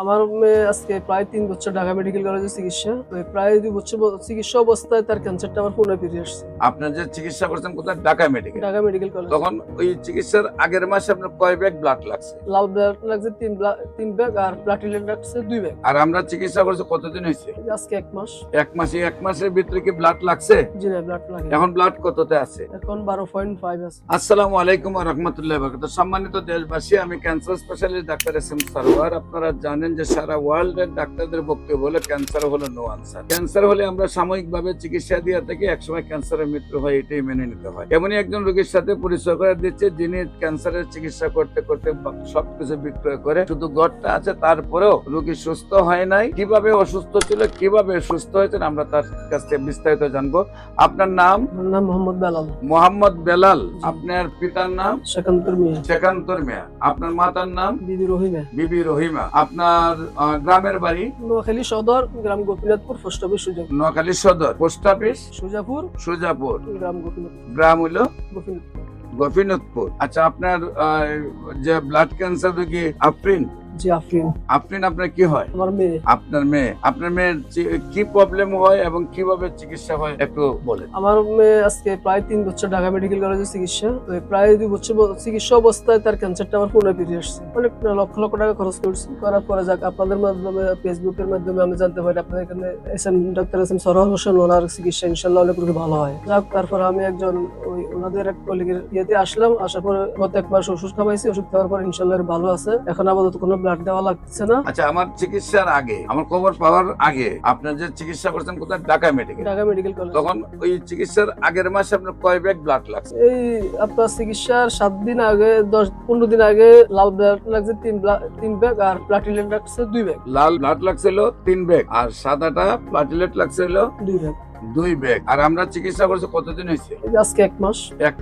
আমার মেয়ে আজকে প্রায় ৩ বছর ঢাকা মেডিকেল কলেজে চিকিৎসা। তো প্রায় ২ বছর চিকিৎসা অবস্থায় তার ক্যান্সারটা আবার পুনরায় ফিরে আসছে। আপনার যে চিকিৎসা করছেন কোথায়? Dhaka medical. Dhaka medical college. তখন ওই চিকিৎসার আগের মাসে আপনার কয় ব্যাগ ব্লাড লাগছে? লাল ব্লাড লাগছে ৩ ব্যাগ আর প্লাটিলেট লাগছে ২ ব্যাগ। আর আমরা চিকিৎসা করছি কতদিন হয়েছে? আজকে ১ মাস। 1 মাসের ভিতরে কি ব্লাড লাগছে? জি না, ব্লাড লাগে। এখন ব্লাড কততে আছে? এখন 12.5 আছে। আসসালামু আলাইকুম ওয়া রাহমাতুল্লাহি ওয়া বারাকাতুহু। সম্মানিত দেশবাসী, আমি cancer specialist doctor SM. Sarwar. আপনারা জানেন যে সারা ওয়ার্ল্ডের ডাক্তারদের বক্তব্য হলো ক্যান্সার হলো নো আনসার। ক্যান্সার হলে আমরা সাময়িকভাবে চিকিৎসা দিয়ে থাকি, একসময় ক্যান্সারের মৃত্যু হয়, এটাই মেনে নিতে হয়। এমনই একজন রোগীর সাথে পরিচয় করে দিচ্ছে যিনি ক্যান্সারের চিকিৎসা করতে করতে সবকিছু বিক্রয় করে, শুধু গড়টা আছে, তারপরেও রোগী সুস্থ হয় নাই। কিভাবে অসুস্থ ছিল, কিভাবে সুস্থ হয়েছেন, আমরা তার কাছ থেকে বিস্তারিত জানবো। আপনার নাম? আমার নাম মোহাম্মদ বেলাল। মোহাম্মদ বেলাল। জি। আপনার পিতার নাম? সেকান্তর মিয়া। সেকান্তর মিয়া। আপনার মাতার নাম? বিবি রহিমা। বিবি রহিমা। আপনার গ্রামের বাড়ি? নোয়াখালী সদর, গ্রাম গোপীনাথপুর, পোস্ট অফিস সুজাপুর। নোয়াখালী সদর, পোস্ট অফিস সুজাপুর, সুজাপুর, গ্রাম গোপীনাথপুর। গ্রাম হইল গোপীনাথপুর। গোপীনাথপুর। আচ্ছা, আপনার যে ব্লাড ক্যান্সার রোগী আফরিন, জি আফরিন। আফরিন আপনার কি হয়? আমার মেয়ে। আপনার মেয়ের কি প্রবলেম হয় এবং কিভাবে চিকিৎসা হয় একটু বলেন। আমার মেয়ে আজকে প্রায় ৩ বছর ঢাকা মেডিকেল কলেজে চিকিৎসা। তো প্রায় ২ বছর চিকিৎসা অবস্থায় তার ক্যান্সারটা আবার পুনরায় ফিরে আসছে। অনেক লক্ষ লক্ষ টাকা খরচ করছি। করার পরে যাক আপনাদের মাধ্যমে, ফেসবুকের মাধ্যমে আমি জানতে পারি আপনাদের এখানে ডাক্তার এস.এম. সরোয়ার হোসেন, ওনার চিকিৎসা ইনশাল্লাহ অনেক রোগী ভালো হয়। যাক, তারপর আমি একজন ওনাদের এক কলিগের ইয়েতে আসলাম। আসার পরে গত ১ মাস ওষুধ খাওয়াইছি। ওষুধ খাওয়ার পর ইনশাল্লাহ ভালো আছে। এখন আপাতত কোনো ব্লাড দেওয়া লাগছে না। আচ্ছা, আমার চিকিৎসার আগে, আমার খবর পাওয়ার আগে আপনার যে চিকিৎসা করছেন কোথায়? Dhaka medical. Dhaka medical college. তখন ওই চিকিৎসার আগের মাসে আপনার কয় ব্যাগ ব্লাড লাগছে? এই আপনার চিকিৎসার ৭ দিন আগে, ১০-১৫ দিন আগে লাল ব্লাড লাগছে ৩ ব্যাগ আর প্লাটিলেট লাগছে ২ ব্যাগ। লাল ব্লাড লাগছিল ৩ ব্যাগ আর সাদাটা প্লাটিলেট লাগছিল ২ ব্যাগ। 2 ব্যাগ। আর আমরা চিকিৎসা করছি কতদিন হয়েছে? আজকে ১ মাস। 1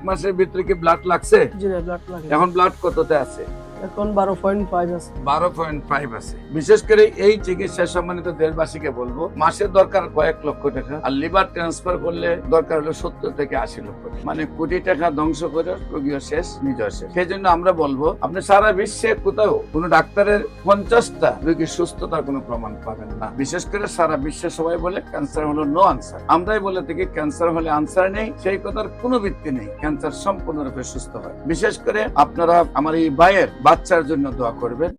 মাসের ভিতরে কি ব্লাড লাগছে? জি না, ব্লাড লাগে। এখন ব্লাড কততে আছে? এখন 12.5 আছে। 12.5 আছে। বিশেষ করে এই চিকিৎসা সম্মানিত দেশবাসীকে বলবো, মাসে দরকার কয়েক লক্ষ টাকা, আর লিভার ট্রান্সফার করলে দরকার হলো 70 থেকে 80 লক্ষ টাকা। মানে কোটি টাকা ধ্বংস করে রোগীও শেষ, নিজেও শেষ। সেই জন্য আমরা বলবো, আপনি সারা বিশ্বে কোথাও কোনো ডাক্তারের 50টা রোগীর সুস্থতার কোনো প্রমাণ পাবেন না। বিশেষ করে সারা বিশ্বে সবাই বলে ক্যান্সার হলো নো আনসার। আমরাই বলে থাকি ক্যান্সার হলে আনসার নেই, সেই কথার কোনো ভিত্তি নেই। ক্যান্সার সম্পূর্ণরূপে সুস্থ হয়। বিশেষ করে আপনারা আমার এই ভাইয়ের বাচ্চার জন্য দোয়া করবেন।